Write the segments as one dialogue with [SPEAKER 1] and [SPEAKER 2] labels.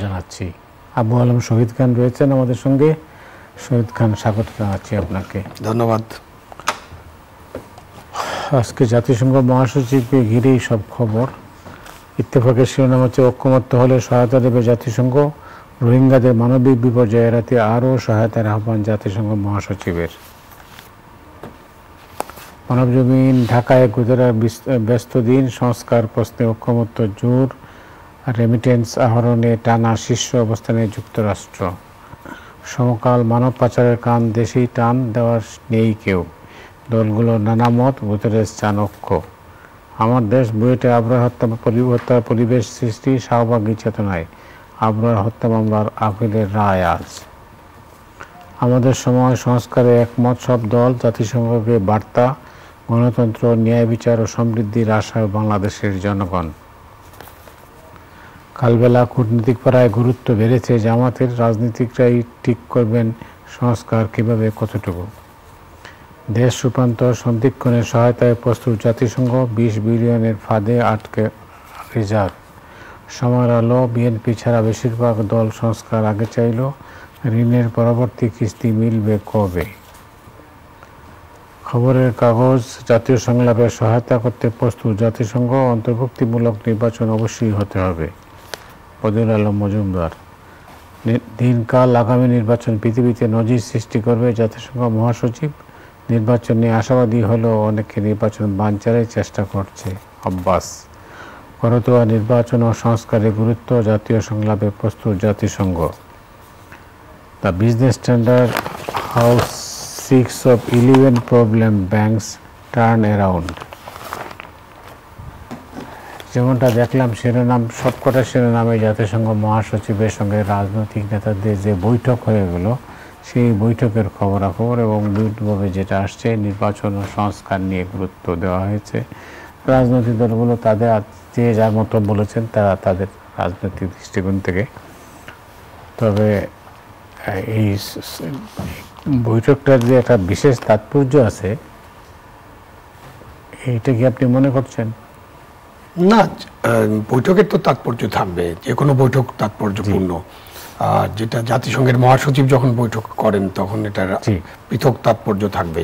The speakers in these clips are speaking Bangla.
[SPEAKER 1] জানাচ্ছি। আবু আলম শহীদ খান রয়েছেন আমাদের সঙ্গে। শহীদ খান, স্বাগত জানাচ্ছি আপনাকে।
[SPEAKER 2] ধন্যবাদ।
[SPEAKER 1] আজকে জাতিসংঘ মহাসচিবকে ঘিরেই সব খবর। ইত্তেফাকের শিরোনাম হচ্ছে ঐক্যমত্য হলে সহায়তা দেবে জাতিসংঘ, রোহিঙ্গাদের মানবিক বিপর্যয় এড়াতে আরও সহায়তার আহ্বান জাতিসংঘ মহাসচিবের। মানবজমিন ঢাকায় গুজরার ব্যস্ত দিন, সংস্কার প্রশ্নে ঐক্যমত্য জোর, রেমিটেন্স আহরণে টানা শীর্ষ অবস্থানে যুক্তরাষ্ট্র। সমকাল মানব পাচারের কান দেশেই টান দেওয়ার নেই কেউ, দলগুলোর নানা মত, গুতেরেস চান ঐক্য। আমার দেশ বুয়েটে আবরার হত্যা পরিবেশ সৃষ্টি, শাহবাগী চেতনায় আবরার হত্যা মামলার আপিলের রায় আজ। আমাদের সময় সংস্কারে একমত সব দল, জাতিসংঘকে বার্তা, গণতন্ত্র, ন্যায় বিচার ও সমৃদ্ধির আশায় বাংলাদেশের জনগণ। কালবেলা কূটনীতিক পাড়ায় গুরুত্ব বেড়েছে জামাতের, রাজনীতিকরাই ঠিক করবেন সংস্কার কীভাবে, কতটুকু। দেশ রূপান্তর সন্ধিক্ষণের সহায়তায় প্রস্তুত জাতিসংঘ, 20 বিলিয়নের ফাঁদে আটকে রিজার্ভ। সময়ের আলো, বিএনপি ছাড়া বেশিরভাগ দল সংস্কার আগে চাইল, ঋণের পরবর্তী কিস্তি মিলবে কবে। খবরের কাগজ, জাতীয় সংলাপে সহায়তা করতে প্রস্তুত জাতিসংঘ, অন্তর্ভুক্তিমূলক নির্বাচন অবশ্যই হতে হবে। বদিউল আলম মজুমদার। দিনকাল, আগামী নির্বাচন পৃথিবীতে নজির সৃষ্টি করবে জাতিসংঘ মহাসচিব। নির্বাচন নিয়ে আশাবাদী হলেও অনেকে নির্বাচন বানচালের চেষ্টা করছে, আব্বাস। করতোয়া নির্বাচন ও সংস্কারের গুরুত্ব, জাতীয় সংলাপে প্রস্তুত জাতিসংঘ। The business standard, how 6 of 11 problem banks turn around. যেমনটা দেখলাম শিরোনাম, সবকটা শিরোনামে জাতিসংঘ মহাসচিবের সঙ্গে রাজনৈতিক নেতাদের যে বৈঠক হয়ে গেল, সেই বৈঠকের খবরাখবর এবং বিভিন্নভাবে যেটা আসছে, নির্বাচন ও সংস্কার নিয়ে গুরুত্ব দেওয়া হয়েছে। রাজনৈতিক দলগুলো তাদের যে যার মতো বলেছেন, তারা তাদের রাজনৈতিক দৃষ্টিকোণ থেকে। তবে এই বৈঠকটার যে একটা বিশেষ তাৎপর্য আছে, এইটা কি আপনি মনে করছেন?
[SPEAKER 2] না, বৈঠকের তো তাৎপর্য থাকবে, যে কোনো বৈঠক তাৎপর্যপূর্ণ। আর যেটা জাতিসংঘের মহাসচিব যখন বৈঠক করেন তখন এটার পৃথক তাৎপর্য থাকবে।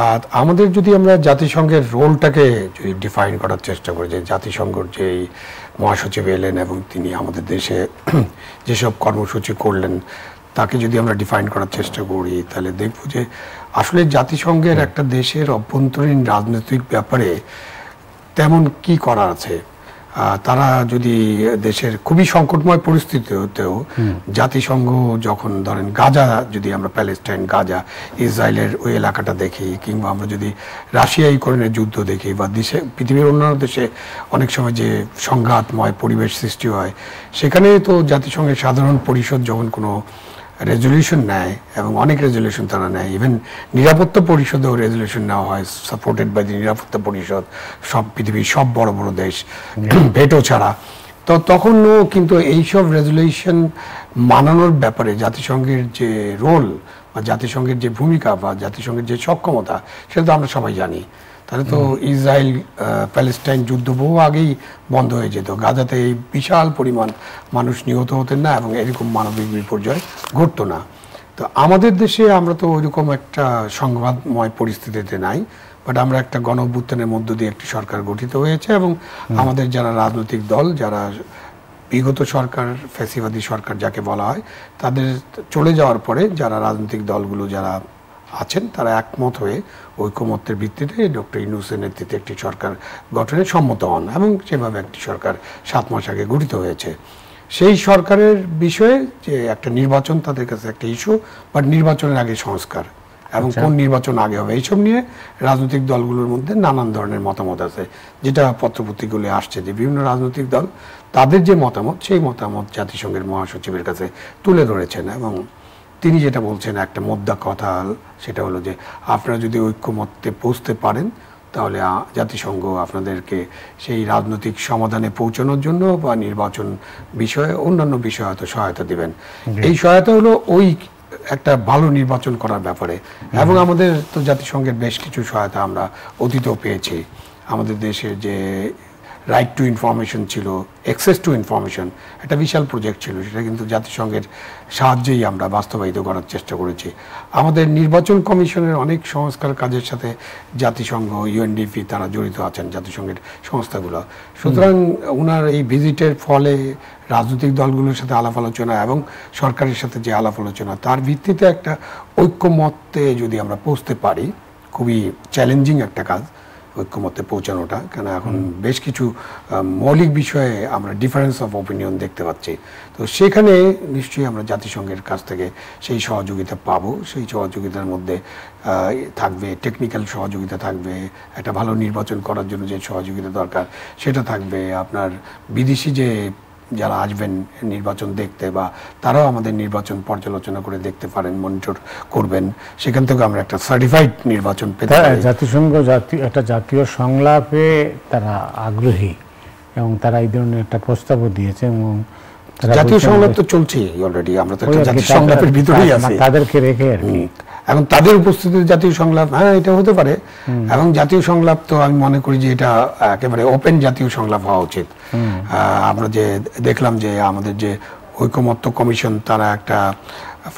[SPEAKER 2] আর আমাদের যদি আমরা জাতিসংঘের রোলটাকে যদি ডিফাইন করার চেষ্টা করি, যে জাতিসংঘের যে মহাসচিব এলেন এবং তিনি আমাদের দেশে যেসব কর্মসূচি করলেন, তাকে যদি আমরা ডিফাইন করার চেষ্টা করি, তাহলে দেখব যে আসলে জাতিসংঘের একটা দেশের অভ্যন্তরীণ রাজনৈতিক ব্যাপারে তেমন কি করা আছে। তারা যদি দেশের খুবই সংকটময় পরিস্থিতিতেও জাতিসংঘ যখন ধরেন গাজা, যদি আমরা প্যালেস্টাইন, গাজা, ইসরায়েলের ওই এলাকাটা দেখি, কিংবা আমরা যদি রাশিয়া ইউক্রেনের যুদ্ধ দেখি, বা দেশে পৃথিবীর অন্যান্য দেশে অনেক সময় যে সংঘাতময় পরিবেশ সৃষ্টি হয়, সেখানে তো জাতিসংঘের সাধারণ পরিষদ যখন কোনো রেজলিউশন নেয়, এবং অনেক রেজলিউশন তারা নেয়, ইভেন নিরাপত্তা পরিষদেও রেজলিউশন নেওয়া হয় সাপোর্টেড বাই দি নিরাপত্তা পরিষদ, সব পৃথিবীর সব বড় বড় দেশ ভেটো ছাড়া। তো তখনও কিন্তু এইসব রেজলিউশন মানানোর ব্যাপারে জাতিসংঘের যে রোল, বা জাতিসংঘের যে ভূমিকা, বা জাতিসংঘের যে সক্ষমতা, সেটা তো আমরা সবাই জানি। তাহলে তো ইসরায়েল প্যালেস্টাইন যুদ্ধ বহু আগেই বন্ধ হয়ে যেত, গাজাতে এই বিশাল পরিমাণ মানুষ নিহত হতেন না, এবং এরকম মানবিক বিপর্যয় ঘটতো না। তো আমাদের দেশে আমরা তো ওইরকম একটা সংঘাতময় পরিস্থিতিতে নাই, বাট আমরা একটা গণ অভ্যুত্থানের মধ্য দিয়ে একটি সরকার গঠিত হয়েছে, এবং আমাদের যারা রাজনৈতিক দল, যারা বিগত সরকার, ফ্যাসিবাদী সরকার যাকে বলা হয়, তাদের চলে যাওয়ার পরে যারা রাজনৈতিক দলগুলো যারা আছেন, তারা একমত হয়ে ঐকমত্যের ভিত্তিতে ডক্টর ইউনূসের নেতৃত্বে একটি সরকার গঠনে সম্মত হন, এবং সেভাবে একটি সরকার 7 মাস আগে গঠিত হয়েছে। সেই সরকারের বিষয়ে যে একটা নির্বাচন তাদের কাছে একটা ইস্যু, বাট নির্বাচনের আগে সংস্কার, এবং কোন নির্বাচন আগে হবে, এইসব নিয়ে রাজনৈতিক দলগুলোর মধ্যে নানান ধরনের মতামত আছে, যেটা পত্রপত্রিকাগুলো আসছে, যে বিভিন্ন রাজনৈতিক দল তাদের যে মতামত, সেই মতামত জাতিসংঘের মহাসচিবের কাছে তুলে ধরেছেন। এবং তিনি যেটা বলছেন, একটা মোদ্দা কথা, সেটা হলো যে আপনারা যদি ঐক্যমত্যে পৌঁছতে পারেন, তাহলে জাতিসংঘ আপনাদেরকে সেই রাজনৈতিক সমাধানে পৌঁছানোর জন্য বা নির্বাচন বিষয়ে অন্যান্য বিষয়ে হয়তো সহায়তা দিবেন। এই সহায়তা হলো ওই একটা ভালো নির্বাচন করার ব্যাপারে। এবং আমাদের তো জাতিসংঘের বেশ কিছু সহায়তা আমরা অতীতেও পেয়েছি। আমাদের দেশের যে রাইট টু ইনফরমেশন ছিল, অ্যাক্সেস টু ইনফরমেশন, একটা বিশাল প্রজেক্ট ছিল, সেটা কিন্তু জাতিসংঘের সাহায্যেই আমরা বাস্তবায়িত করার চেষ্টা করেছি। আমাদের নির্বাচন কমিশনের অনেক সংস্কার কাজের সাথে জাতিসংঘ, ইউএনডিপি তারা জড়িত আছেন, জাতিসংঘের সংস্থাগুলো। সুতরাং ওনার এই ভিজিটের ফলে রাজনৈতিক দলগুলোর সাথে আলাপ আলোচনা এবং সরকারের সাথে যে আলাপ আলোচনা, তার ভিত্তিতে একটা ঐক্যমত্যে যদি আমরা পৌঁছতে পারি, খুবই চ্যালেঞ্জিং একটা কাজ ঐক্যমত্যে পৌঁছানোটা, কেন এখন বেশ কিছু মৌলিক বিষয়ে আমরা ডিফারেন্স অফ অপিনিয়ন দেখতে পাচ্ছি। তো সেখানে নিশ্চয়ই আমরা জাতিসংঘের কাছ থেকে সেই সহযোগিতা পাবো। সেই সহযোগিতার মধ্যে থাকবে টেকনিক্যাল সহযোগিতা, থাকবে একটা ভালো নির্বাচন করার জন্য যে সহযোগিতা দরকার সেটা থাকবে, আপনার বিদেশি যে যারা আসবেন নির্বাচন দেখতে বা তারাও আমাদের নির্বাচন পর্যালোচনা করে দেখতে পারেন, মনিটর করবেন, সেখান থেকে আমরা একটা সার্টিফাইড নির্বাচন পেতে পারি।
[SPEAKER 1] জাতিসংঘ একটা জাতীয় সংলাপে তারা আগ্রহী এবং তারা এই ধরনের একটা প্রস্তাবও দিয়েছে এবং
[SPEAKER 2] জাতীয় সংলাপ তো চলছেই অলরেডি, আমরা তো জাতীয় সংলাপের ভিতরেই আছি
[SPEAKER 1] তাদেরকে রেখে আর কি।
[SPEAKER 2] এখন তাদের উপস্থিতিতে জাতীয় সংলাপ, হ্যাঁ এটা হতে পারে। এবং জাতীয় সংলাপ তো আমি মনে করি যে এটা একেবারে ওপেন জাতীয় সংলাপ হওয়া উচিত। আমরা যে দেখলাম যে আমাদের যে ঐকমত্য কমিশন তারা একটা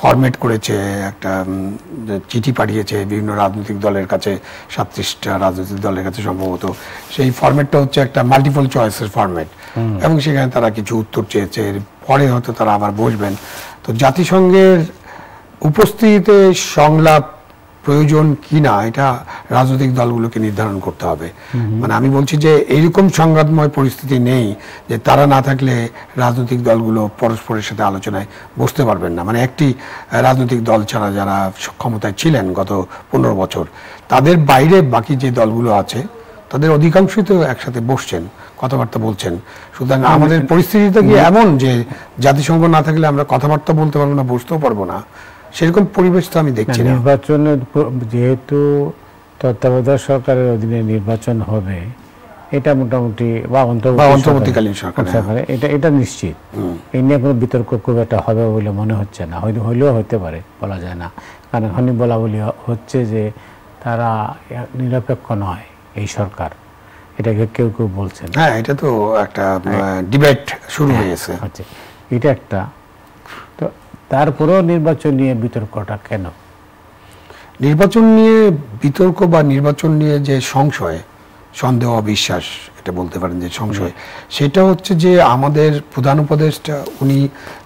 [SPEAKER 2] ফরম্যাট করেছে, একটা চিঠি পাঠিয়েছে বিভিন্ন রাজনৈতিক দলের কাছে, 37টা রাজনৈতিক দলের কাছে সম্ভবত। সেই ফরম্যাটটা হচ্ছে একটা মাল্টিপল চয়েসের ফরম্যাট এবং সেখানে তারা কিছু উত্তর চেয়েছে, পরে হয়তো তারা আবার বসবেন। তো জাতিসংঘের উপস্থিতিতে সংলাপ প্রয়োজন কিনা এটা রাজনৈতিক দলগুলোকে নির্ধারণ করতে হবে। মানে আমি বলছি যে এইরকম সংঘাতময় পরিস্থিতি নেই যে তারা না থাকলে রাজনৈতিক দলগুলো পরস্পরের সাথে আলোচনায় বসতে পারবেন না। মানে একটি রাজনৈতিক দল ছাড়া যারা ক্ষমতায় ছিলেন গত 15 বছর, তাদের বাইরে বাকি যে দলগুলো আছে তাদের অধিকাংশই তো একসাথে বসছেন, কথাবার্তা বলছেন। সুতরাং আমাদের পরিস্থিতিটা কি এমন যে জাতিসংঘ না থাকলে আমরা কথাবার্তা বলতে পারবো না, বসতেও পারবো না, সেরকম পরিবেশ তো আমি দেখছি না।
[SPEAKER 1] নির্বাচনে যেহেতু তত্ত্বাবধায়ক সরকারের অধীনে নির্বাচন হবে, এটা মোটামুটি বা
[SPEAKER 2] অন্তর্বর্তীকালীন সরকার,
[SPEAKER 1] এটা নিশ্চিত। এই নিয়ে কোনো বিতর্ক খুব একটা হবে বলে মনে হচ্ছে না, হইলেও হতে পারে, বলা যায় না। কারণ এখনই বলা বলি হচ্ছে যে তারা নিরপেক্ষ নয় এই সরকার, এটাকে কেউ কেউ বলছেন।
[SPEAKER 2] হ্যাঁ, এটা তো একটা ডিবেট শুরু হয়েছে।
[SPEAKER 1] এটা একটা। তো তারপরেও নির্বাচন নিয়ে বিতর্কটা কেন?
[SPEAKER 2] নির্বাচন নিয়ে বিতর্ক বা নির্বাচন নিয়ে যে সংশয়, সন্দেহ, অবিশ্বাস, এটা বলতে পারেন যে সংশয়, সেটা হচ্ছে যে আমাদের প্রধান উপদেষ্টা উনি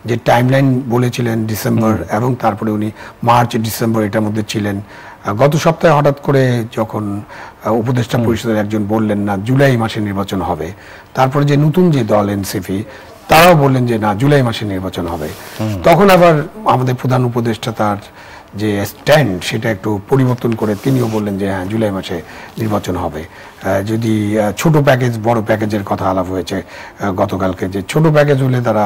[SPEAKER 2] যে টাইমলাইন বলেছিলেন ডিসেম্বর এবং তারপরে উনি মার্চ ডিসেম্বর এটার মধ্যে ছিলেন। গত সপ্তাহে হঠাৎ করে যখন উপদেষ্টা পরিষদের একজন বললেন না জুলাই মাসে নির্বাচন হবে, তারপরে যে নতুন যে দল এনসিপি তারাও বললেন যে না জুলাই মাসে নির্বাচন হবে, তখন আবার আমাদের প্রধান উপদেষ্টা তার যে স্ট্যান্ড সেটা একটু পরিবর্তন করে তিনিও বললেন যে হ্যাঁ জুলাই মাসে নির্বাচন হবে। যদি ছোট প্যাকেজ বড় প্যাকেজের কথা আলাপ হয়েছে গতকালকে, যে ছোট প্যাকেজ হলে তারা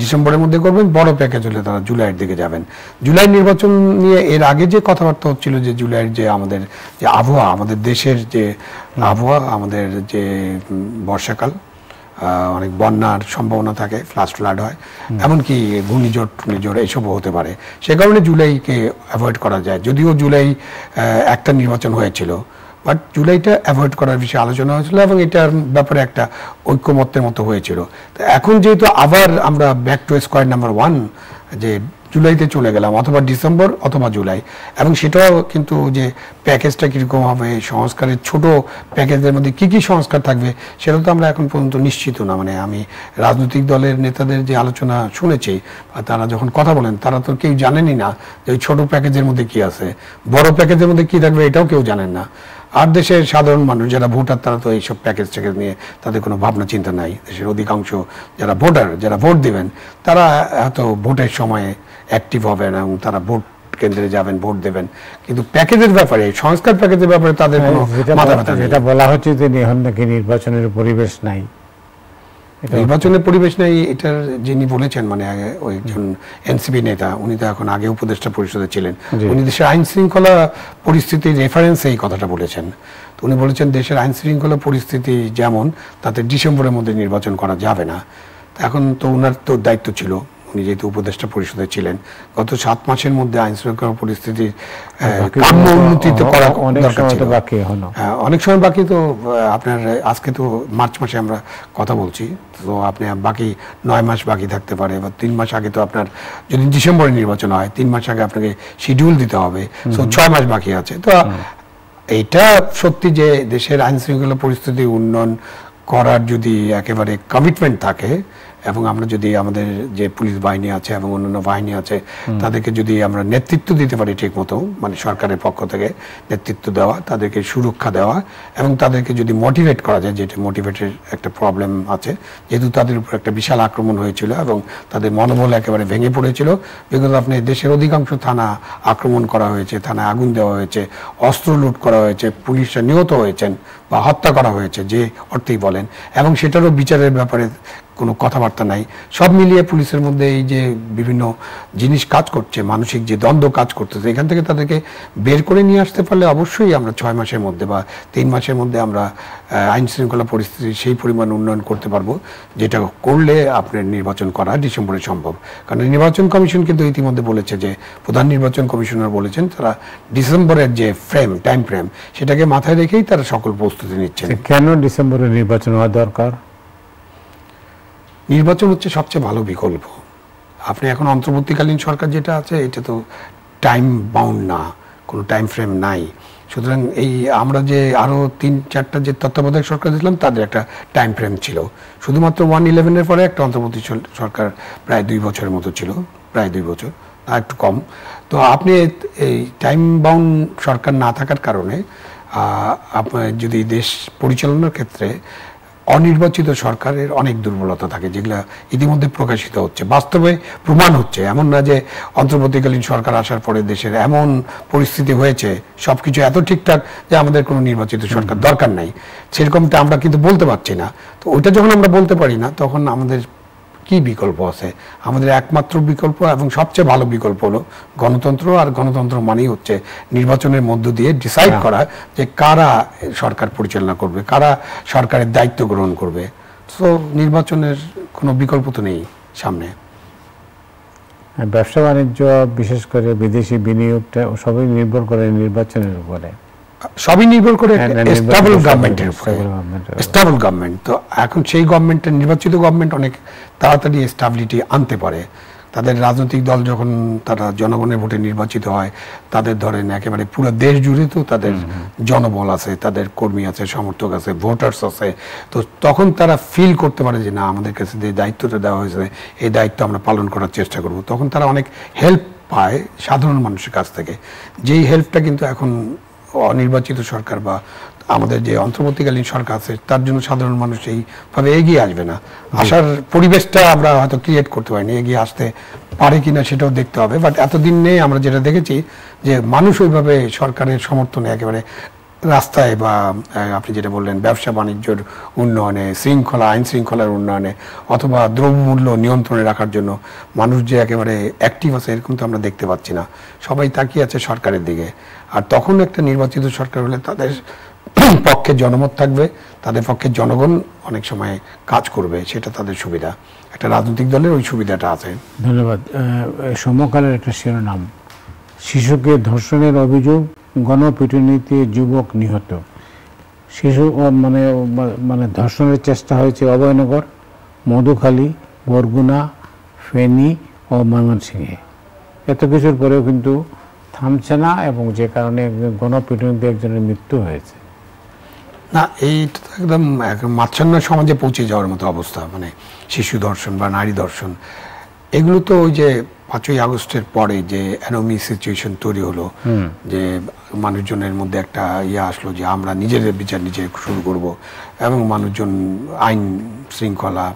[SPEAKER 2] ডিসেম্বরের মধ্যে করবেন, বড় প্যাকেজ হলে তারা জুলাইয়ের দিকে যাবেন। জুলাই নির্বাচন নিয়ে এর আগে যে কথাবার্তা হচ্ছিল যে জুলাইয়ের যে আমাদের যে আবহাওয়া, আমাদের দেশের যে আবহাওয়া, আমাদের যে বর্ষাকাল, অনেক বন্যার সম্ভাবনা থাকে, ফ্লাড হয়, এমনকি ঘূর্ণিঝড় এসবও হতে পারে। সে কারণে জুলাইকে অ্যাভয়েড করা যায়। যদিও জুলাই একটা নির্বাচন হয়েছিল, বাট জুলাইটা অ্যাভয়েড করার বিষয়ে আলোচনা হয়েছিল এবং এটার ব্যাপারে একটা ঐক্যমত্যের মতো হয়েছিল। তো এখন যেহেতু আবার আমরা ব্যাক টু স্কোয়ার নাম্বার 1 যে জুলাইতে চলে গেলাম, অথবা ডিসেম্বর অথবা জুলাই, এবং সেটাও কিন্তু যে প্যাকেজটা কীরকম হবে, সংস্কারের ছোট প্যাকেজের মধ্যে কী কী সংস্কার থাকবে সেটা তো আমরা এখন পর্যন্ত নিশ্চিত না। মানে আমি রাজনৈতিক দলের নেতাদের যে আলোচনা শুনেছি, তারা যখন কথা বলেন তারা তো কেউ জানেনই না যে ওই ছোটো প্যাকেজের মধ্যে কী আছে, বড় প্যাকেজের মধ্যে কী থাকবে এটাও কেউ জানেন না। আর দেশের সাধারণ মানুষ যারা ভোটার তারা তো এইসব প্যাকেজ নিয়ে তাদের কোনো ভাবনা চিন্তা নাই। দেশের অধিকাংশ যারা ভোটার, যারা ভোট দিবেন, তারা হয়তো ভোটের সময়ে অ্যাক্টিভ হবেন এবং তারা ভোট কেন্দ্রে যাবেন, ভোট দেবেন, কিন্তু প্যাকেজের ব্যাপারে, সংস্কার প্যাকেজের ব্যাপারে তাদের কোনো মাথা ব্যথা নেই।
[SPEAKER 1] যেটা বলা হচ্ছে যে এখন নাকি নির্বাচনের পরিবেশ নাই,
[SPEAKER 2] নির্বাচনের পরিবেশ নেই, এটার যিনি বলেছেন মানে ওই একজন এনসিপি নেতা, উনি তো এখন আগে উপদেষ্টা পরিষদে ছিলেন, উনি দেশের আইন শৃঙ্খলা পরিস্থিতির রেফারেন্সে এই কথাটা বলেছেন। তো উনি বলেছেন দেশের আইন শৃঙ্খলা পরিস্থিতি যেমন, তাতে ডিসেম্বরের মধ্যে নির্বাচন করা যাবে না। এখন তো ওনার তো দায়িত্ব ছিল, উনি যেহেতু উপদেষ্টা পরিষদে ছিলেন, গত 7 মাসের মধ্যে আইন শৃঙ্খলা পরিস্থিতির কাম্য উন্নতি তো করা দরকার ছিল। অনেক সময় বাকি। তো আপনার আজকে তো মার্চ মাসে আমরা কথা বলছি, তো আপনি বাকি 9 মাস বাকি থাকতে পারে, বা 3 মাস আগে তো আপনার যদি ডিসেম্বরে নির্বাচন হয় 3 মাস আগে আপনাকে শিডিউল দিতে হবে, তো 6 মাস বাকি আছে। তো এইটা সত্যি যে দেশের আইন শৃঙ্খলা পরিস্থিতি উন্নয়ন করার যদি একেবারে কমিটমেন্ট থাকে, এবং আমরা যদি আমাদের যে পুলিশ বাহিনী আছে এবং অন্যান্য বাহিনী আছে তাদেরকে যদি আমরা নেতৃত্ব দিতে পারি ঠিক মতো, মানে সরকারের পক্ষ থেকে নেতৃত্ব দেওয়া, তাদেরকে সুরক্ষা দেওয়া, এবং তাদেরকে যদি মোটিভেট করা যায়, যেটা মোটিভেটের একটা প্রবলেম আছে, যেহেতু তাদের উপর একটা বিশাল আক্রমণ হয়েছিল এবং তাদের মনোবল একেবারে ভেঙে পড়েছিল, বিকজ আপনি দেশের অধিকাংশ থানা আক্রমণ করা হয়েছে, থানায় আগুন দেওয়া হয়েছে, অস্ত্র লুট করা হয়েছে, পুলিশরা নিহত হয়েছেন বা হত্যা করা হয়েছে যে অর্থেই বলেন, এবং সেটারও বিচারের ব্যাপারে কোনো কথাবার্তা নাই। সব মিলিয়ে পুলিশের মধ্যে এই যে বিভিন্ন জিনিস কাজ করছে, মানসিক যে দ্বন্দ্ব কাজ করতেছে, এখান থেকে তাদেরকে বের করে নিয়ে আসতে পারলে অবশ্যই আমরা 6 মাসের মধ্যে বা 3 মাসের মধ্যে আমরা আইন শৃঙ্খলা পরিস্থিতি সেই পরিমাণ উন্নয়ন করতে পারবো, যেটা করলে আপনার নির্বাচন করা ডিসেম্বরে সম্ভব। কারণ নির্বাচন কমিশন কিন্তু ইতিমধ্যে বলেছে, যে প্রধান নির্বাচন কমিশনার বলেছেন, তারা ডিসেম্বরের যে টাইম ফ্রেম সেটাকে মাথায় রেখেই তারা সকল প্রস্তুতি নিচ্ছেন।
[SPEAKER 1] কেন ডিসেম্বরে নির্বাচন হওয়া দরকার?
[SPEAKER 2] নির্বাচন হচ্ছে সবচেয়ে ভালো বিকল্প। আপনি এখন অন্তর্বর্তীকালীন সরকার যেটা আছে, এটা তো টাইম বাউন্ড না, কোনো টাইম ফ্রেম নাই। সুতরাং এই আমরা যে আরও 3-4টা যে তত্ত্বাবধায়ক সরকার দিলাম, তাদের একটা টাইম ফ্রেম ছিল। শুধুমাত্র 1/11-এর পরে একটা অন্তর্বর্তী সরকার প্রায় 2 বছরের মতো ছিল, প্রায় 2 বছর, আর একটু কম। তো আপনি এই টাইম বাউন্ড সরকার না থাকার কারণে আপনার যদি দেশ পরিচালনার ক্ষেত্রে অনির্বাচিত সরকারের অনেক দুর্বলতা থাকে, যেগুলো ইতিমধ্যে প্রকাশিত হচ্ছে, বাস্তবে প্রমাণ হচ্ছে। এমন না যে অন্তর্বর্তীকালীন সরকার আসার পরে দেশের এমন পরিস্থিতি হয়েছে, সবকিছু এত ঠিকঠাক যে আমাদের কোনো নির্বাচিত সরকার দরকার নাই, সেরকমটা আমরা কিন্তু বলতে পারছি না। তো ওইটা যখন আমরা বলতে পারি না, তখন আমাদের কি বিকল্প আছে? আমাদের একমাত্র বিকল্প এবং সবচেয়ে ভালো বিকল্প হলো গণতন্ত্র। আর গণতন্ত্র মানেই হচ্ছে নির্বাচনের মধ্য দিয়ে ডিসাইড করা যে কারা সরকার পরিচালনা করবে, কারা সরকারের দায়িত্ব গ্রহণ করবে। তো নির্বাচনের কোনো বিকল্প তো নেই সামনে।
[SPEAKER 1] ব্যবসা বাণিজ্য, বিশেষ করে বিদেশি বিনিয়োগটা সবই নির্ভর করে নির্বাচনের উপরে,
[SPEAKER 2] সবই নির্ভর করে স্টেবল গভর্নমেন্টের উপরে। স্টেবল গভর্নমেন্ট, তো এখন সেই গভর্নমেন্টের নির্বাচিত গভর্নমেন্ট অনেক তাড়াতাড়ি স্টেবিলিটি আনতে পারে। তাদের রাজনৈতিক দল যখন তারা জনগণের ভোটে নির্বাচিত হয়, তাদের ধরেন একেবারে পুরো দেশ জুড়ে তো তাদের জনবল আছে, তাদের কর্মী আছে, সমর্থক আছে, ভোটার্স আছে। তো তখন তারা ফিল করতে পারে যে না, আমাদের কাছে যে দায়িত্বটা দেওয়া হয়েছে, এই দায়িত্ব আমরা পালন করার চেষ্টা করব। তখন তারা অনেক হেল্প পায় সাধারণ মানুষের কাছ থেকে, যেই হেল্পটা কিন্তু এখন অনির্বাচিত সরকার বা আমাদের যে অন্তর্বর্তীকালীন সরকার আছে তার জন্য সাধারণ মানুষ এইভাবে এগিয়ে আসবে না। আসার পরিবেশটা আমরা হয়তো ক্রিয়েট করতে পারিনি, এগিয়ে আসতে পারে কিনা সেটাও দেখতে হবে। বাট এতদিন নেই আমরা যেটা দেখেছি যে মানুষ ওইভাবে সরকারের সমর্থনে একেবারে রাস্তায় বা আপনি যেটা বললেন ব্যবসা বাণিজ্যের উন্নয়নে, আইন শৃঙ্খলার উন্নয়নে, অথবা দ্রব্যমূল্য নিয়ন্ত্রণে রাখার জন্য মানুষ যে একেবারে অ্যাক্টিভ আছে, এরকম তো আমরা দেখতে পাচ্ছি না। সবাই তাকিয়ে আছে সরকারের দিকে। আর তখন একটা নির্বাচিত সরকার হলে তাদের পক্ষে জনমত থাকবে, তাদের পক্ষে জনগণ অনেক সময় কাজ করবে, সেটা তাদের সুবিধা। একটা রাজনৈতিক দলের ওই সুবিধাটা আছে।
[SPEAKER 1] ধন্যবাদ। সমকালের একটা শিরোনাম, শিশুকে ধর্ষণের অভিযোগ, গণপিটুনিতে যুবক নিহত। শিশু মানে ধর্ষণের চেষ্টা হয়েছে অভয়নগর, মধুখালী, বরগুনা, ফেনী ও ময়মনসিংহে। এত কিছুর পরেও কিন্তু থামছে না, এবং যে কারণে গণপিটুনিতে একজনের মৃত্যু হয়েছে।
[SPEAKER 2] না, এইটা তো একদম মাচ্ছন্ন সমাজে পৌঁছে যাওয়ার মতো অবস্থা। মানে শিশু ধর্ষণ বা নারী ধর্ষণ, এগুলো তো ওই যে 5ই আগস্টের পরে যে অ্যানোমি সিচুয়েশন তৈরি হলো, যে মানুষজনের মধ্যে একটা আসলো যে আমরা নিজেদের বিচার নিজে শুরু করব, এবং মানুষজন আইন শৃঙ্খলা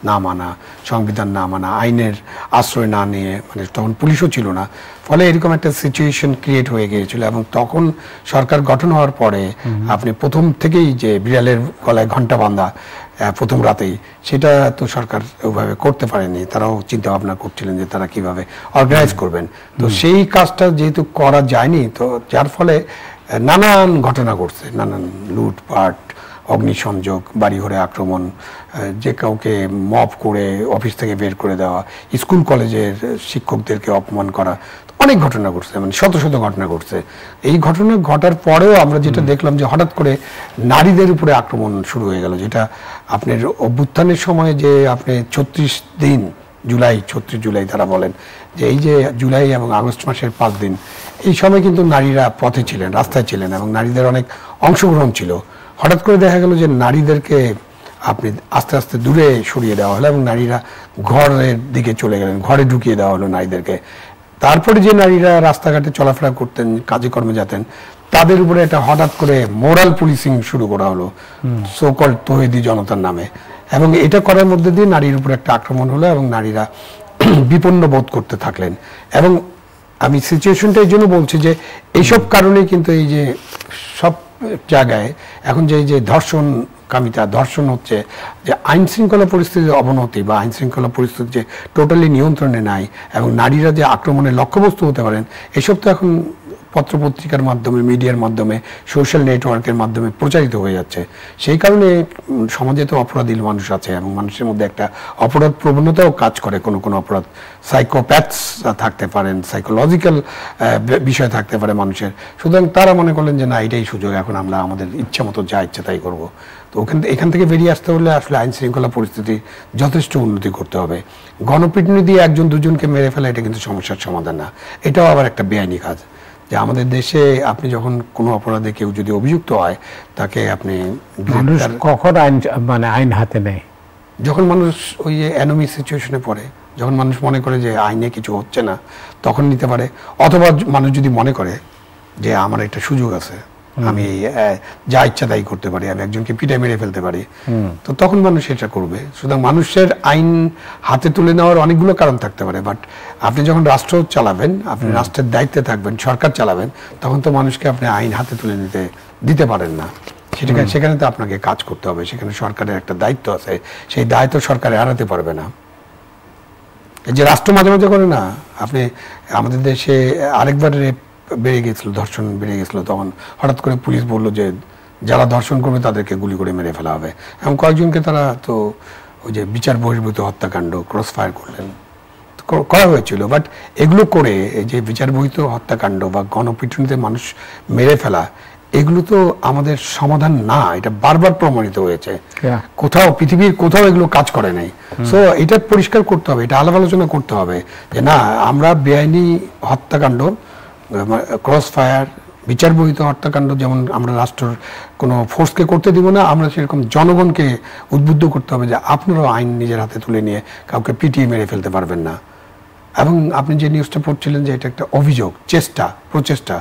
[SPEAKER 2] না মানা, সংবিধান না মানা, আইনের আশ্রয় না নিয়ে, মানে তখন পুলিশও ছিল না, ফলে এরকম একটা সিচুয়েশন ক্রিয়েট হয়ে গিয়েছিল। এবং তখন সরকার গঠন হওয়ার পরে আপনি প্রথম থেকেই যে বিড়ালের গলায় ঘণ্টা বাঁধা প্রথম রাতেই, সেটা তো সরকার ওইভাবে করতে পারেনি। তারাও চিন্তা ভাবনা করছিলেন যে তারা কিভাবে অর্গানাইজ করবেন। তো সেই কাজটা যেহেতু করা যায়নি, তো যার ফলে নানান ঘটনা ঘটছে, নানান লুটপাট, অগ্নিসংযোগ, বাড়িঘরে আক্রমণ, যে কাউকে মব করে অফিস থেকে বের করে দেওয়া, স্কুল কলেজের শিক্ষকদেরকে অপমান করা, অনেক ঘটনা ঘটছে, মানে শত শত ঘটনা ঘটছে। এই ঘটনা ঘটার পরেও আমরা যেটা দেখলাম যে হঠাৎ করে নারীদের উপরে আক্রমণ শুরু হয়ে গেল, যেটা আপনার অভ্যুত্থানের সময় যে আপনি 36 দিন, 36 জুলাই তারা বলেন যে এই যে জুলাই এবং আগস্ট মাসের 5 দিন, এই সময় কিন্তু নারীরা পথে ছিলেন, রাস্তায় ছিলেন এবং নারীদের অনেক অংশগ্রহণ ছিল। হঠাৎ করে দেখা গেল যে নারীদেরকে আপনি আস্তে আস্তে দূরে সরিয়ে দেওয়া হলো এবং নারীরা ঘরের দিকে চলে গেলেন, ঘরে ঢুকিয়ে দেওয়া হলো নারীদেরকে। তারপরে যে নারীরা রাস্তাঘাটে চলাফেরা করতেন, কাজে কর্মে যেতেন, তাদের উপরে একটা হঠাৎ করে মোরাল পুলিশিং শুরু করা হলো সো-কল তৌহিদি জনতার নামে, এবং এটা করার মধ্যে দিয়ে নারীর উপরে একটা আক্রমণ হলো এবং নারীরা বিপন্ন বোধ করতে থাকলেন। এবং আমি সিচুয়েশনটা এই জন্য বলছি যে এইসব কারণে কিন্তু এই যে সব জায়গায় এখন যে ধর্ষণ হচ্ছে, যে আইন শৃঙ্খলা পরিস্থিতির অবনতি বা আইন শৃঙ্খলা পরিস্থিতি যে টোটালি নিয়ন্ত্রণে নাই এবং নারীরা যে আক্রমণের লক্ষ্যবস্তু হতে পারেন, এসব তো এখন পত্রপত্রিকার মাধ্যমে, মিডিয়ার মাধ্যমে, সোশ্যাল নেটওয়ার্কের মাধ্যমে প্রচারিত হয়ে যাচ্ছে। সেই কারণে সমাজে তো অপরাধী মানুষ আছে এবং মানুষের মধ্যে একটা অপরাধ প্রবণতাও কাজ করে। কোনো অপরাধ সাইকোপ্যাথস থাকতে পারেন, সাইকোলজিক্যাল বিষয় থাকতে পারে মানুষের। সুতরাং তারা মনে করলেন যে না, এটাই সুযোগ, এখন আমরা আমাদের ইচ্ছা মতো যা ইচ্ছা তাই করবো। তো এখান থেকে বেরিয়ে আসতে হলে আসলে আইন শৃঙ্খলা পরিস্থিতি যথেষ্ট উন্নতি করতে হবে। গণপিটুনি দিয়ে একজন দুজনকে মেরে ফেলা এটা কিন্তু সমস্যার সমাধান না, এটাও আবার একটা বেআইনি কাজ। যে আমাদের দেশে আপনি যখন কোনো অপরাধে কেউ যদি অভিযুক্ত হয়, তাকে আপনি
[SPEAKER 1] কখন আইন হাতে নেয়,
[SPEAKER 2] যখন মানুষ ওই এনমি সিচুয়েশনে পড়ে, যখন মানুষ মনে করে যে আইনে কিছু হচ্ছে না, তখন নিতে পারে। অথবা মানুষ যদি মনে করে যে আমার একটা সুযোগ আছে, আমি যা ইচ্ছা তাই করতে পারি, আমি একজনকে পিঠে মেরে ফেলতে পারি, তো তখন মানুষ এটা করবে। সুতরাং মানুষের আইন হাতে তুলে নেওয়ার অনেকগুলো কারণ থাকতে পারে, বাট আপনি যখন রাষ্ট্র চালাবেন, আপনি রাষ্ট্রের দায়িত্বে থাকবেন, সরকার চালাবেন, তখন তো মানুষকে আপনি আইন হাতে তুলে দিতে পারেন না। সেখানে তো আপনাকে কাজ করতে হবে, সেখানে সরকারের একটা দায়িত্ব আছে, সেই দায়িত্ব সরকার এড়াতে পারবে না। এই যে রাষ্ট্র মাঝে মাঝে করে না, আপনি আমাদের দেশে আরেকবার বেড়ে গেছিল, ধর্ষণ বেড়ে গেছিল, তখন হঠাৎ করে পুলিশ বললো যে যারা ধর্ষণ করবে তাদেরকে গুলি করে মেরে ফেলা হবে, এবং কয়েকজনকে তারা তো ওই যে বিচার বহির্ভূত হত্যাকাণ্ড ক্রস ফায়ার করলেন, করা হয়েছিল। বাট এগুলো করে এই যে বিচার বহির্ভূত হত্যাকাণ্ড বা গণপিটুনিতে মানুষ মেরে ফেলা, এগুলো তো আমাদের সমাধান না, এটা বারবার প্রমাণিত হয়েছে। পৃথিবীর কোথাও এগুলো কাজ করে নাই। সো এটা পরিষ্কার করতে হবে, এটা আলাপ আলোচনা করতে হবে যে না, আমরা বেআইনি হত্যাকাণ্ড, ক্রস ফায়ার, বিচার বহির্ভূত হত্যাকাণ্ড যেমন আমরা রাষ্ট্রের কোনো ফোর্সকে করতে দিব না, আমরা সেরকম জনগণকে উদ্বুদ্ধ করতে হবে যে আপনারাও আইন নিজের হাতে তুলে নিয়ে কাউকে পিটিয়ে মেরে ফেলতে পারবেন না। এবং আপনি যে নিউজটা পড়ছিলেন যে এটা একটা অভিযোগ, প্রচেষ্টা,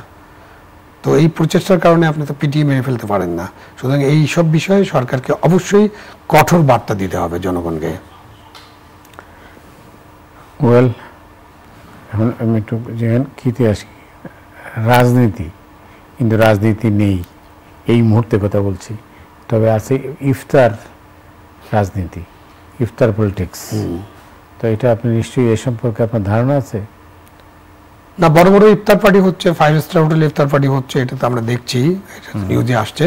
[SPEAKER 2] তো এই প্রচেষ্টার কারণে আপনি তো পিটিয়ে মেরে ফেলতে পারেন না। সুতরাং এই সব বিষয়ে সরকারকে অবশ্যই কঠোর বার্তা দিতে হবে জনগণকে।
[SPEAKER 1] ওয়েল, এখন আমি একটু কিতে আসি, রাজনীতি, কিন্তু রাজনীতি নেই এই মুহূর্তে কথা বলছি, তবে আছে ইফতার রাজনীতি, ইফতার পলিটিক্স। তো এটা আপনি নিশ্চয়ই এ সম্পর্কে আপনার ধারণা আছে?
[SPEAKER 2] না, বড় বড় ইফতার পার্টি হচ্ছে, 5 স্টার হোটেলে ইফতার পার্টি হচ্ছে, এটা তো আমরা দেখছি, এটা নিউজে আসছে।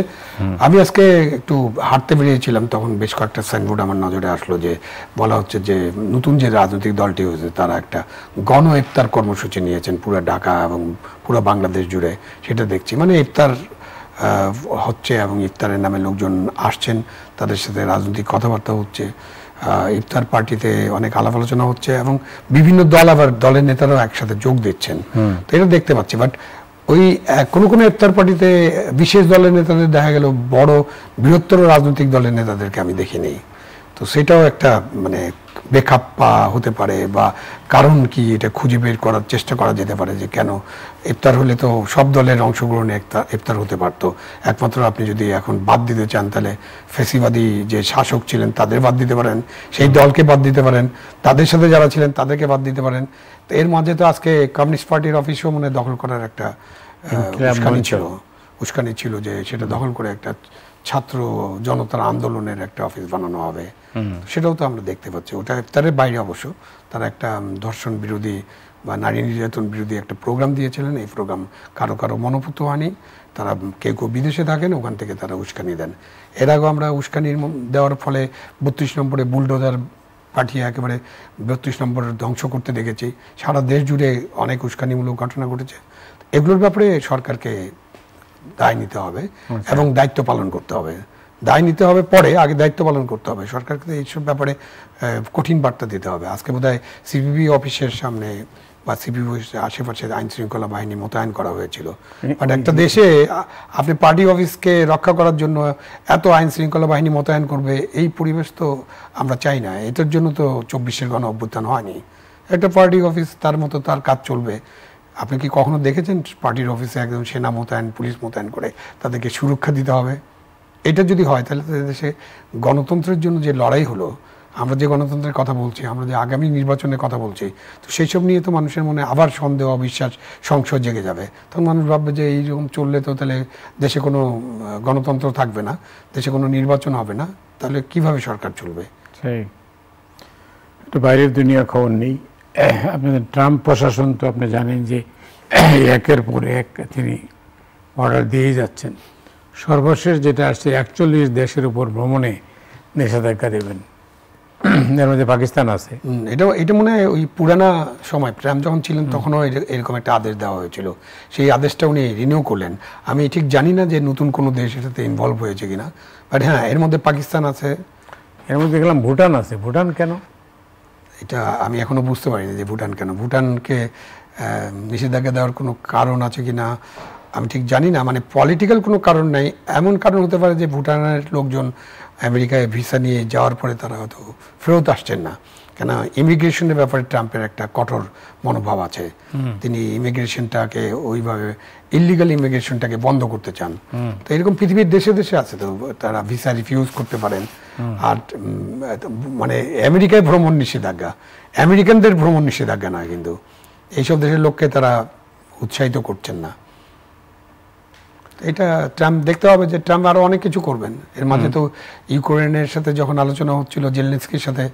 [SPEAKER 2] আমি আজকে একটু হাঁটতে বেরিয়েছিলাম, তখন বেশ কয়েকটা সাইনবোর্ড আমার নজরে আসলো, যে বলা হচ্ছে যে নতুন যে রাজনৈতিক দলটি হয়েছে তারা একটা গণ ইফতার কর্মসূচি নিয়েছেন পুরো ঢাকা এবং পুরো বাংলাদেশ জুড়ে। সেটা দেখছি, মানে ইফতার হচ্ছে এবং ইফতারের নামে লোকজন আসছেন, তাদের সাথে রাজনৈতিক কথাবার্তা হচ্ছে, ইফতার পার্টিতে অনেক আলাপ আলোচনা হচ্ছে এবং বিভিন্ন দল, আবার দলের নেতারাও একসাথে যোগ দিচ্ছেন। তো এটা দেখতে পাচ্ছি। বাট ওই কোনো ইফতার পার্টিতে বিশেষ দলের নেতাদের দেখা গেল, বড় বৃহত্তর রাজনৈতিক দলের নেতাদেরকে আমি দেখিনি। তো সেটাও একটা মানে বেখাপ্পা হতে পারে, বা কারণ কি এটা খুঁজে বের করার চেষ্টা করা যেতে পারে যে কেন ইফতার হলে তো সব দলের অংশগ্রহণে ইফতার হতে পারত। একমাত্র আপনি যদি এখন বাদ দিতে চান, তাহলে ফ্যাসিবাদী যে শাসক ছিলেন তাদের বাদ দিতে পারেন, সেই দলকে বাদ দিতে পারেন, তাদের সাথে যারা ছিলেন তাদেরকে বাদ দিতে পারেন। তো এর মাঝে তো আজকে কমিউনিস্ট পার্টির অফিসও মনে দখল করার একটা উস্কানি ছিল, যে সেটা দখল করে একটা ছাত্র জনতার আন্দোলনের একটা অফিস বানানো হবে, সেটাও তো আমরা দেখতে পাচ্ছি। ওটা ইফতারের বাইরে অবশ্য তারা একটা ধর্ষণ বিরোধী বা নারী নির্যাতন বিরোধী একটা প্রোগ্রাম দিয়েছিলেন। এই প্রোগ্রাম কারো কারো মনোপুত হয়নি, তারা কেউ কেউ বিদেশে থাকেন, ওখান থেকে তারা উস্কানি দেন। এর আগেও আমরা উস্কানি দেওয়ার ফলে 32 নম্বরে বুলডোজার পাঠিয়ে একেবারে 32 নম্বর ধ্বংস করতে দেখেছি। সারা দেশ জুড়ে অনেক উস্কানিমূলক ঘটনা ঘটেছে। এগুলোর ব্যাপারে সরকারকে দায় নিতে হবে এবং দায়িত্ব পালন করতে হবে। দায় নিতে হবে পরে, আগে দায়িত্ব পালন করতে হবে। সরকারকে এইসব ব্যাপারে কঠিন বার্তা দিতে হবে। আজকে বোধহয় সিপিবি অফিসের সামনে বা সিপিবি আশেপাশে আইন শৃঙ্খলা বাহিনী মোতায়েন করা হয়েছিল। বাট একটা দেশে আপনি পার্টি অফিসকে রক্ষা করার জন্য এত আইন শৃঙ্খলা বাহিনী মোতায়েন করবে, এই পরিবেশ তো আমরা চাই না। এটার জন্য তো 24-এর গণ অভ্যুত্থান হয়নি। একটা পার্টি অফিস তার মতো তার কাজ চলবে। আপনি কি কখনো দেখেছেন পার্টির অফিসে একদম সেনা মোতায়েন, পুলিশ মোতায়েন করে তাদেরকে সুরক্ষা দিতে হবে? এটা যদি হয় তাহলে দেশে গণতন্ত্রের জন্য যে লড়াই হলো, আমরা যে গণতন্ত্রের কথা বলছি, আমরা যে আগামী নির্বাচনের কথা বলছি, তো সেই সব নিয়ে তো মানুষের মনে আবার সন্দেহ, অবিশ্বাস, সংশয় জেগে যাবে। তখন মানুষ ভাববে যে এইরকম চললে তো তাহলে দেশে কোনো গণতন্ত্র থাকবে না, দেশে কোনো নির্বাচন হবে না, তাহলে কিভাবে সরকার চলবে?
[SPEAKER 1] সেই একটু বাইরের দুনিয়ার খবর নেই। আপনাদের ট্রাম্প প্রশাসন তো আপনি জানেন যে একের পর এক তিনি অর্ডার দিয়েই যাচ্ছেন। সর্বশেষ যেটা আসছে 41 দেশের উপর ভ্রমণে নিষেধাজ্ঞা দেবেন, এর মধ্যে পাকিস্তান আছে।
[SPEAKER 2] এটা মনে হয় ওই পুরানা সময় ট্রাম্প যখন ছিলেন তখনও এরকম একটা আদেশ দেওয়া হয়েছিল। সেই আদেশটা উনি রিনিউ করলেন। আমি ঠিক জানি না যে নতুন কোনো দেশ এটাতে ইনভলভ হয়েছে কিনা, বাট হ্যাঁ এর মধ্যে পাকিস্তান আছে,
[SPEAKER 1] এর মধ্যে দেখলাম ভুটান আছে। ভুটান কেন?
[SPEAKER 2] এটা আমি এখনো বুঝতে পারিনি যে ভুটান কেন। ভুটানকে নিষেধাজ্ঞা দেওয়ার কোনো কারণ আছে কিনা আমি ঠিক জানি না। মানে পলিটিক্যাল কোনো কারণ নাই, এমন কারণ হতে পারে যে ভুটানের লোকজন আমেরিকায় ভিসা নিয়ে যাওয়ার পরে তারা হয়তো ফেরত আসছেন না। কেন, ইমিগ্রেশনের ব্যাপারে ট্রাম্পের একটা কঠোর মনোভাব আছে। তিনি ইমিগ্রেশনটাকে ওইভাবে ইলিগাল ইমিগ্রেশনটাকে বন্ধ করতে চান। তো এরকম পৃথিবীর দেশে দেশে আছে, তো তারা ভিসা রিফিউজ করতে পারেন। আর মানে আমেরিকায় ভ্রমণ নিষেধাজ্ঞা, আমেরিকানদের ভ্রমণ নিষেধাজ্ঞা নয়, কিন্তু এইসব দেশের লোককে তারা উৎসাহিত করছেন না। এটা ট্রাম্প দেখতে হবে যে ট্রাম্প আরো অনেক কিছু করবেন। এর মাঝে তো ইউক্রেনের সাথে যখন আলোচনা হচ্ছিল, জেলেনস্কির সাথে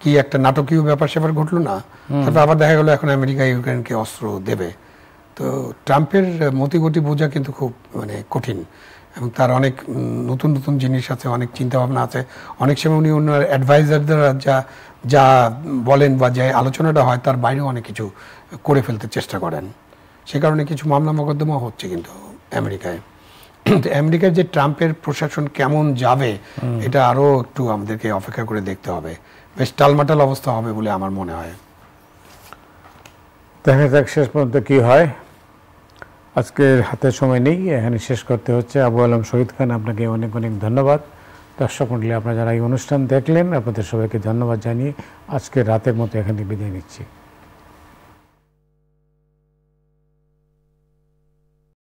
[SPEAKER 2] কি একটা নাটকীয় ব্যাপার স্যাপার ঘটলো না? তারপর আবার দেখা গেলো এখন আমেরিকা ইউক্রেনকে অস্ত্র দেবে। তো ট্রাম্পের মতিগতি বোঝা কিন্তু খুব মানে কঠিন, এবং তার অনেক নতুন নতুন জিনিস আছে, অনেক চিন্তা ভাবনা আছে। অনেক সময় উনি অন্য অ্যাডভাইজারদের যা বলেন বা যে আলোচনাটা হয় তার বাইরেও অনেক কিছু করে ফেলতে চেষ্টা করেন। সে কারণে কিছু মামলা মোকদ্দমা হচ্ছে কিন্তু আমেরিকায়। আমেরিকার যে ট্রাম্পের প্রশাসন কেমন যাবে, এটা আরো একটু আমাদেরকে অপেক্ষা করে দেখতে হবে। বেশ টালমাটাল অবস্থা হবে বলে আমার মনে হয়।
[SPEAKER 1] দেখা যাক শেষ পর্যন্ত কি হয়। আজকের হাতে সময় নেই, এখানে শেষ করতে হচ্ছে। আবু আলম শহীদ খান, আপনাকে অনেক অনেক ধন্যবাদ। দর্শক মণ্ডলী, আপনারা যারা এই অনুষ্ঠান দেখলেন, আপনাদের সবাইকে ধন্যবাদ জানিয়ে আজকের রাতের মতো এখানে বিদায় নিচ্ছি।